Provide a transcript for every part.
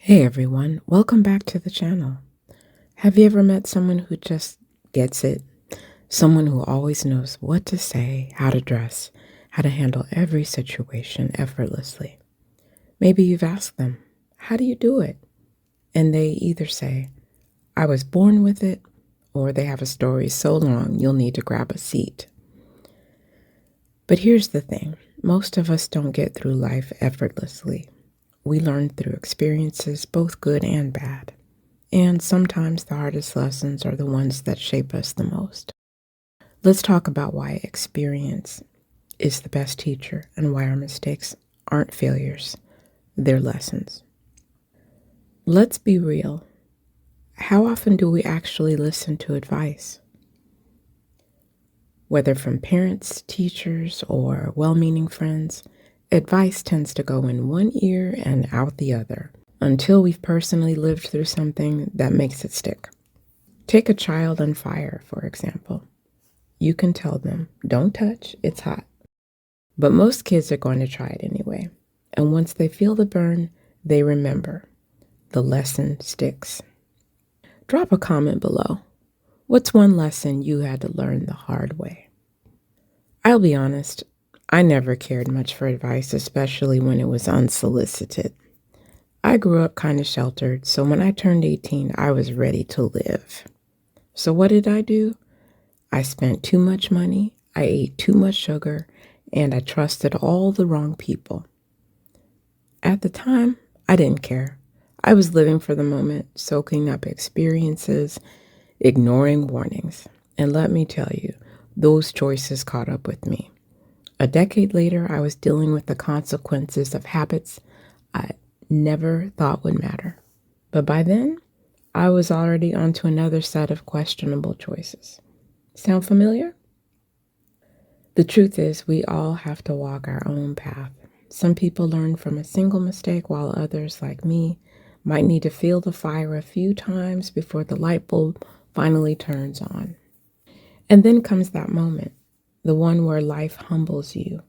Hey everyone, welcome back to the channel. Have you ever met someone who just gets it? Someone who always knows what to say, how to dress, how to handle every situation effortlessly. Maybe you've asked them, how do you do it? And they either say, I was born with it, or they have a story so long you'll need to grab a seat. But here's the thing, most of us don't get through life effortlessly. We learn through experiences, both good and bad. And sometimes the hardest lessons are the ones that shape us the most. Let's talk about why experience is the best teacher and why our mistakes aren't failures, they're lessons. Let's be real. How often do we actually listen to advice? Whether from parents, teachers, or well-meaning friends, advice tends to go in one ear and out the other until we've personally lived through something that makes it stick. Take a child on fire, for example. You can tell them, don't touch, it's hot. But most kids are going to try it anyway. And once they feel the burn, they remember. The lesson sticks. Drop a comment below. What's one lesson you had to learn the hard way? I'll be honest, I never cared much for advice, especially when it was unsolicited. I grew up kind of sheltered, so when I turned 18, I was ready to live. So what did I do? I spent too much money, I ate too much sugar, and I trusted all the wrong people. At the time, I didn't care. I was living for the moment, soaking up experiences, ignoring warnings. And let me tell you, those choices caught up with me. A decade later, I was dealing with the consequences of habits I never thought would matter. But by then, I was already onto another set of questionable choices. Sound familiar? The truth is, we all have to walk our own path. Some people learn from a single mistake, while others, like me, might need to feel the fire a few times before the light bulb finally turns on. And then comes that moment, the one where life humbles you.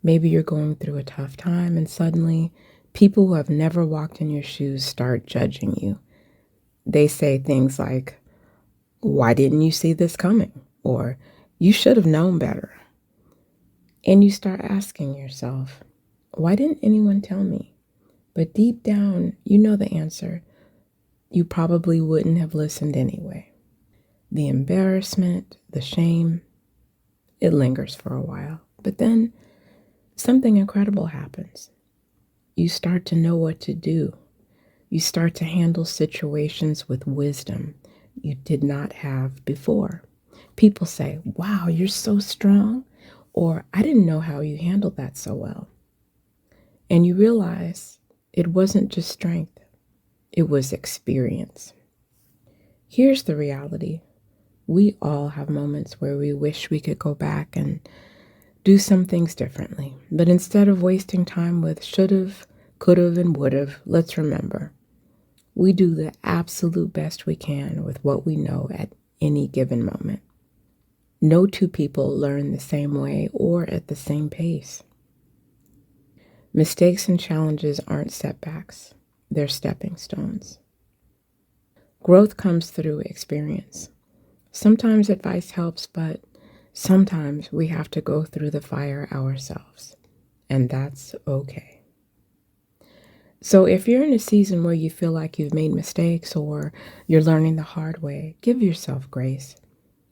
Maybe you're going through a tough time and suddenly people who have never walked in your shoes start judging you. They say things like, why didn't you see this coming? Or you should have known better. And you start asking yourself, why didn't anyone tell me? But deep down, you know the answer. You probably wouldn't have listened anyway. The embarrassment, the shame, it lingers for a while. But then something incredible happens. You start to know what to do. You start to handle situations with wisdom you did not have before. People say, wow, you're so strong, or I didn't know how you handled that so well. And you realize it wasn't just strength, it was experience. Here's the reality. We all have moments where we wish we could go back and do some things differently. But instead of wasting time with should've, could've, and would've, let's remember, we do the absolute best we can with what we know at any given moment. No two people learn the same way or at the same pace. Mistakes and challenges aren't setbacks, they're stepping stones. Growth comes through experience. Sometimes advice helps, but sometimes we have to go through the fire ourselves, and that's okay. So if you're in a season where you feel like you've made mistakes or you're learning the hard way, give yourself grace.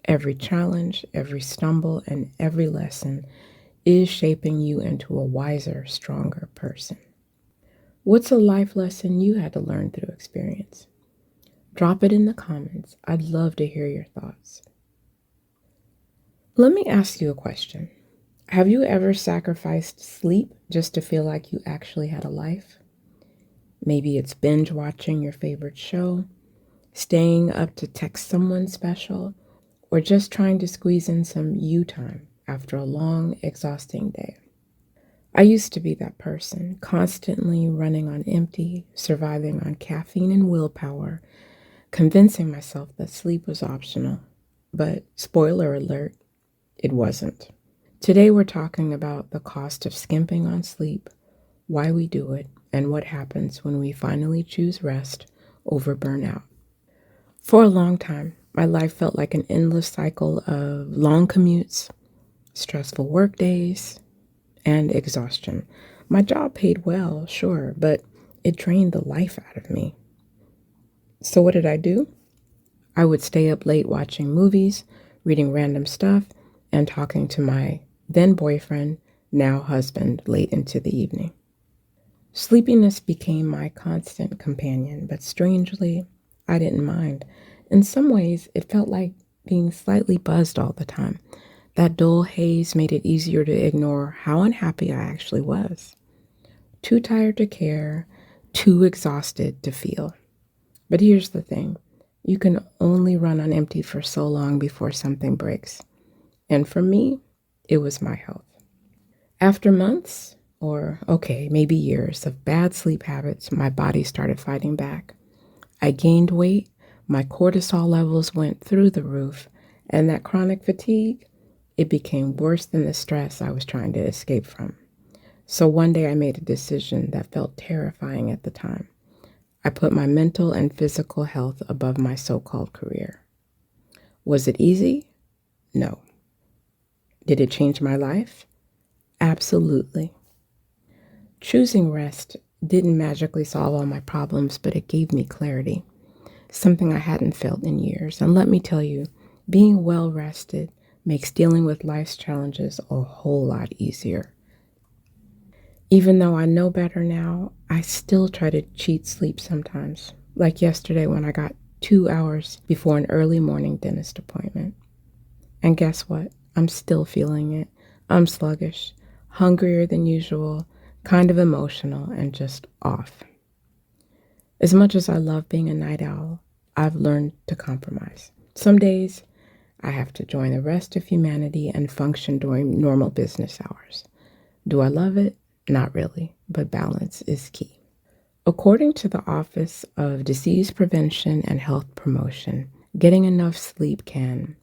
Every challenge, every stumble, and every lesson is shaping you into a wiser, stronger person. What's a life lesson you had to learn through experience? Drop it in the comments. I'd love to hear your thoughts. Let me ask you a question. Have you ever sacrificed sleep just to feel like you actually had a life? Maybe it's binge watching your favorite show, staying up to text someone special, or just trying to squeeze in some you time after a long, exhausting day. I used to be that person, constantly running on empty, surviving on caffeine and willpower, convincing myself that sleep was optional. But spoiler alert, it wasn't. Today we're talking about the cost of skimping on sleep, why we do it, and what happens when we finally choose rest over burnout. For a long time, my life felt like an endless cycle of long commutes, stressful work days, and exhaustion. My job paid well, sure, but it drained the life out of me. So, what did I do? I would stay up late watching movies, reading random stuff, and talking to my then boyfriend, now husband, late into the evening. Sleepiness became my constant companion, but strangely, I didn't mind. In some ways, it felt like being slightly buzzed all the time. That dull haze made it easier to ignore how unhappy I actually was. Too tired to care, too exhausted to feel. But here's the thing, you can only run on empty for so long before something breaks. And for me, it was my health. After months, or okay, maybe years of bad sleep habits, my body started fighting back. I gained weight, my cortisol levels went through the roof, and that chronic fatigue, it became worse than the stress I was trying to escape from. So one day I made a decision that felt terrifying at the time. I put my mental and physical health above my so-called career. Was it easy? No. Did it change my life? Absolutely. Choosing rest didn't magically solve all my problems, but it gave me clarity, something I hadn't felt in years. And let me tell you, being well rested makes dealing with life's challenges a whole lot easier. Even though I know better now, I still try to cheat sleep sometimes, like yesterday when I got 2 hours before an early morning dentist appointment. And guess what? I'm still feeling it. I'm sluggish, hungrier than usual, kind of emotional, and just off. As much as I love being a night owl, I've learned to compromise. Some days, I have to join the rest of humanity and function during normal business hours. Do I love it? Not really, but balance is key. According to the Office of Disease Prevention and Health Promotion, getting enough sleep can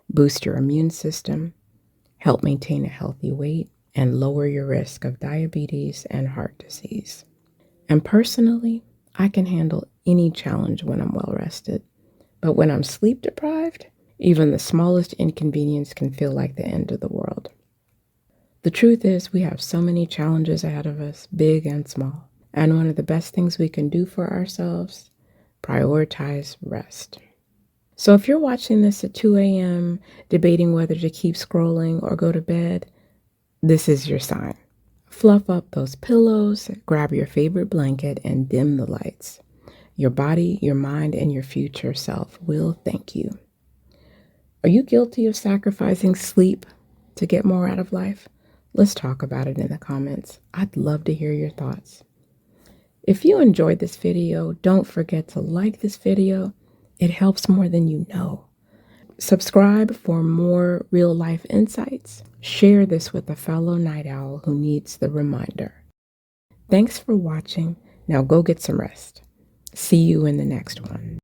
boost your immune system, help maintain a healthy weight, and lower your risk of diabetes and heart disease. And personally, I can handle any challenge when I'm well rested. But when I'm sleep deprived, even the smallest inconvenience can feel like the end of the world. The truth is, we have so many challenges ahead of us, big and small. And one of the best things we can do for ourselves, prioritize rest. So if you're watching this at 2 a.m., debating whether to keep scrolling or go to bed, this is your sign. Fluff up those pillows, grab your favorite blanket, and dim the lights. Your body, your mind, and your future self will thank you. Are you guilty of sacrificing sleep to get more out of life? Let's talk about it in the comments. I'd love to hear your thoughts. If you enjoyed this video, don't forget to like this video. It helps more than you know. Subscribe for more real-life insights. Share this with a fellow night owl who needs the reminder. Thanks for watching. Now go get some rest. See you in the next one.